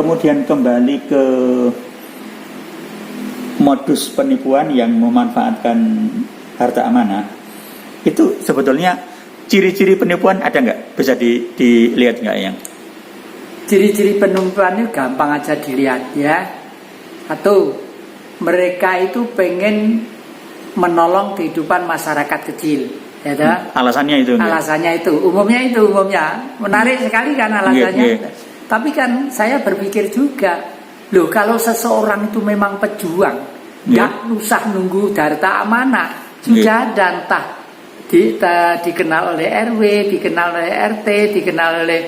kemudian kembali ke modus penipuan yang memanfaatkan harta amanah, itu sebetulnya ciri-ciri penipuan ada nggak? Bisa dilihat nggak yang? Ciri-ciri penipuan itu gampang aja dilihat ya. Satu, mereka itu pengen menolong kehidupan masyarakat kecil, ya dah? Alasannya itu. Alasannya itu, umumnya menarik sekali kan alasannya. Tapi kan saya berpikir juga, loh kalau seseorang itu memang pejuang, nggak usah nunggu harta amanah, sudah ada entah dikenal oleh RW, dikenal oleh RT, dikenal oleh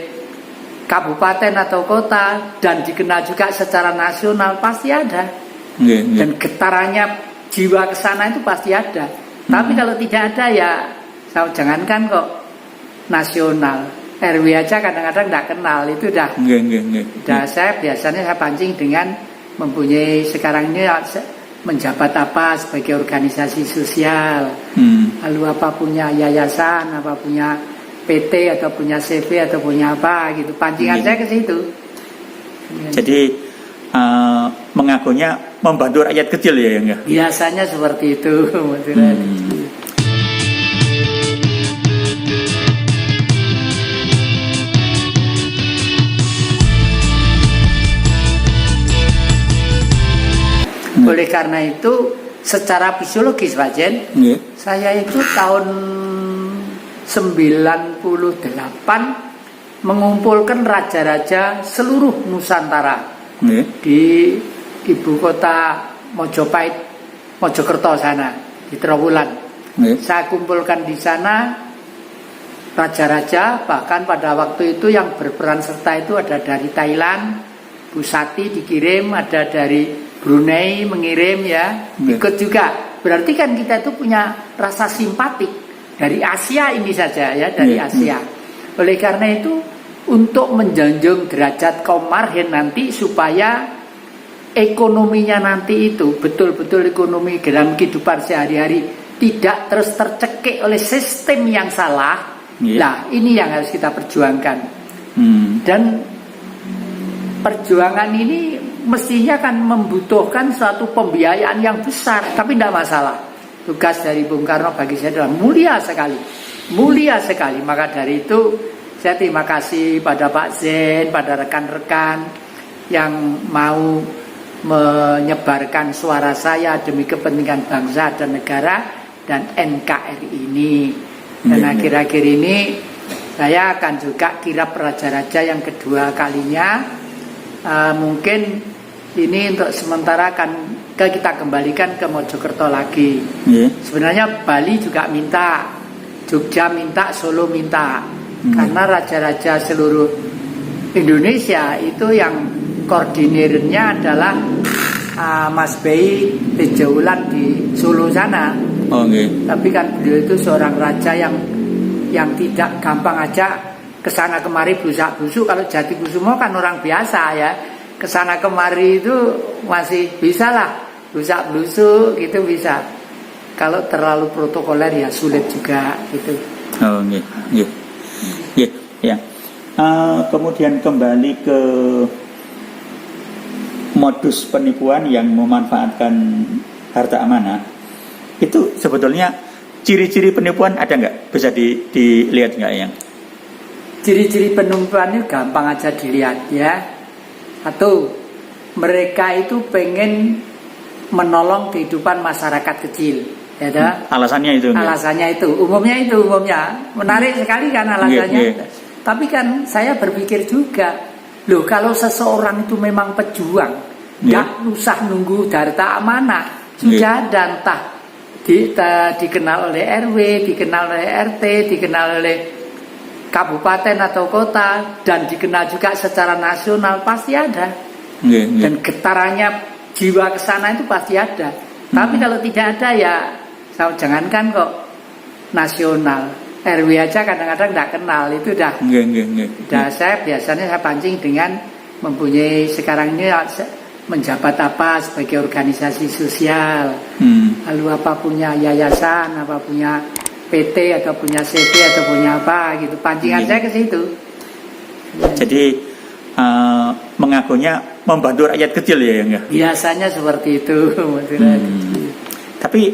kabupaten atau kota, dan dikenal juga secara nasional, pasti ada. Dan getarannya jiwa ke sana itu pasti ada. Tapi kalau tidak ada ya, jangankan kok nasional, RW aja kadang-kadang tidak kenal, itu udah. Saya biasanya pancing dengan mempunyai sekarang ini menjabat apa sebagai organisasi sosial, lalu apa punya yayasan, apa punya PT atau punya CV atau punya apa gitu. Pancingan saya ke situ. Jadi mengakunya membantu rakyat kecil ya enggak? Biasanya seperti itu. Oleh karena itu secara fisiologis Pak Jen, saya itu tahun 98 mengumpulkan raja-raja seluruh Nusantara di ibu kota Mojopahit, Mojokerto sana, di Trowulan. Saya kumpulkan di sana raja-raja, bahkan pada waktu itu yang berperan serta itu ada dari Thailand, Bu Sati dikirim, ada dari Brunei mengirim ya, ikut juga. Berarti kan kita itu punya rasa simpatik dari Asia ini saja ya, dari Asia. Oleh karena itu untuk menjunjung derajat kaum marhen nanti supaya ekonominya nanti itu betul-betul ekonomi dalam kehidupan sehari-hari tidak terus tercekik oleh sistem yang salah. Nah, ini yang harus kita perjuangkan. Dan perjuangan ini mestinya kan membutuhkan suatu pembiayaan yang besar, tapi tidak masalah. Tugas dari Bung Karno bagi saya adalah mulia sekali, mulia sekali. Maka dari itu saya terima kasih pada Pak Zen, pada rekan-rekan yang mau menyebarkan suara saya demi kepentingan bangsa dan negara dan NKRI ini. Dan akhir-akhir ini saya akan juga kirap raja-raja yang kedua kalinya. Mungkin ini untuk sementara akan kita kembalikan ke Mojokerto lagi. Sebenarnya Bali juga minta, Jogja minta, Solo minta. Karena raja-raja seluruh Indonesia itu yang koordinirnya adalah Mas Bei Tejaulan di Solo sana. Tapi kan beliau itu seorang raja yang tidak gampang aja kesana kemari blusak-blusuk. Kalau Jatikusumo kan orang biasa ya, kesana kemari itu masih bisa lah, blusak-blusuk gitu bisa. Kalau terlalu protokoler ya sulit juga gitu. Kemudian kembali ke modus penipuan yang memanfaatkan harta amanah, itu sebetulnya ciri-ciri penipuan ada nggak? Bisa dilihat nggak yang? Ciri-ciri penipuan itu gampang aja dilihat ya. Satu, mereka itu pengen menolong kehidupan masyarakat kecil, ya dah? Alasannya itu. Alasannya itu, umumnya menarik sekali kan alasannya. Tapi kan saya berpikir juga, loh kalau seseorang itu memang pejuang, nggak usah nunggu harta amanah, sudah ada entah dikenal oleh RW, dikenal oleh RT, dikenal oleh kabupaten atau kota, dan dikenal juga secara nasional, pasti ada. Dan getarannya jiwa ke sana itu pasti ada. Tapi kalau tidak ada ya, jangankan kok nasional, RW aja kadang-kadang tidak kenal, itu udah. Saya biasanya pancing dengan mempunyai sekarang ini menjabat apa sebagai organisasi sosial, lalu apa punya yayasan, apa punya PT atau punya CV atau punya apa gitu. Pancingan saya ke situ. Jadi mengakunya membantu rakyat kecil ya enggak? Biasanya seperti itu. Tapi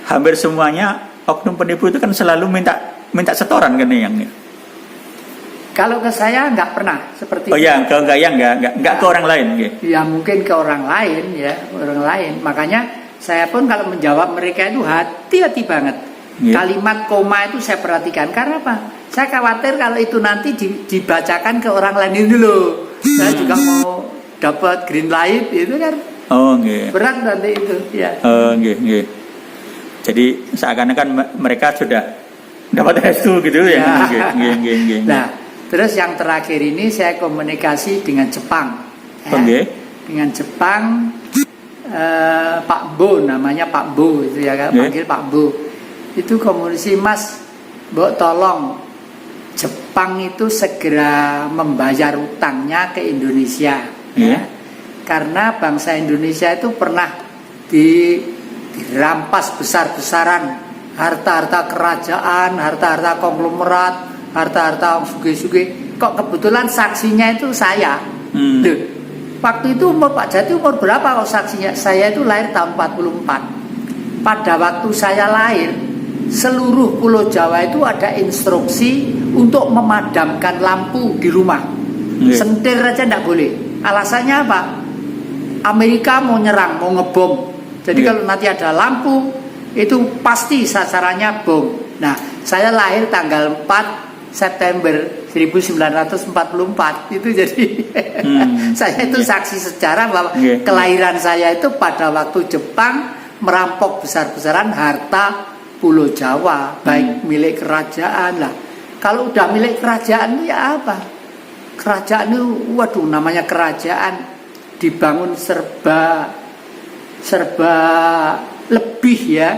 hampir semuanya oknum penipu itu kan selalu minta setoran kan yang. Kalau ke saya nggak pernah seperti Oh itu. ya, kalau nggak ke orang lain gitu. Ya mungkin ke orang lain ya, orang lain. Makanya saya pun kalau menjawab mereka itu hati-hati banget. Kalimat koma itu saya perhatikan. Karena apa? Saya khawatir kalau itu nanti dibacakan ke orang lain itu loh. Saya juga mau dapat green light itu kan. Oh, nggih. Berat nanti itu, ya. Oh, nggih. Jadi seakan-akan mereka sudah dapat restu gitu ya. Nggih. Nah, terus yang terakhir ini saya komunikasi dengan Jepang. Oke. Dengan Jepang, Pak Bo, namanya Pak Bo itu ya kan, panggil Pak Bo. Itu komunikasi, Mas, Mbok tolong Jepang itu segera membayar utangnya ke Indonesia. Ya. Karena bangsa Indonesia itu pernah dirampas besar-besaran harta-harta kerajaan, harta-harta konglomerat, harta-harta suge-suge. Kok kebetulan saksinya itu saya. Duh, waktu itu umur Pak Jati umur berapa kok saksinya? Saya itu lahir tahun 44. Pada waktu saya lahir, seluruh Pulau Jawa itu ada instruksi untuk memadamkan lampu di rumah. Sentir aja tidak boleh. Alasannya apa? Amerika mau nyerang, mau ngebom. Jadi kalau nanti ada lampu, itu pasti sasarannya bom. Nah, saya lahir tanggal 4 September 1944. Itu jadi saya itu saksi sejarah bahwa kelahiran saya itu pada waktu Jepang merampok besar-besaran harta Pulau Jawa, baik milik kerajaan lah. Kalau udah milik kerajaan ya apa? Kerajaan itu, waduh, namanya kerajaan dibangun serba lebih ya.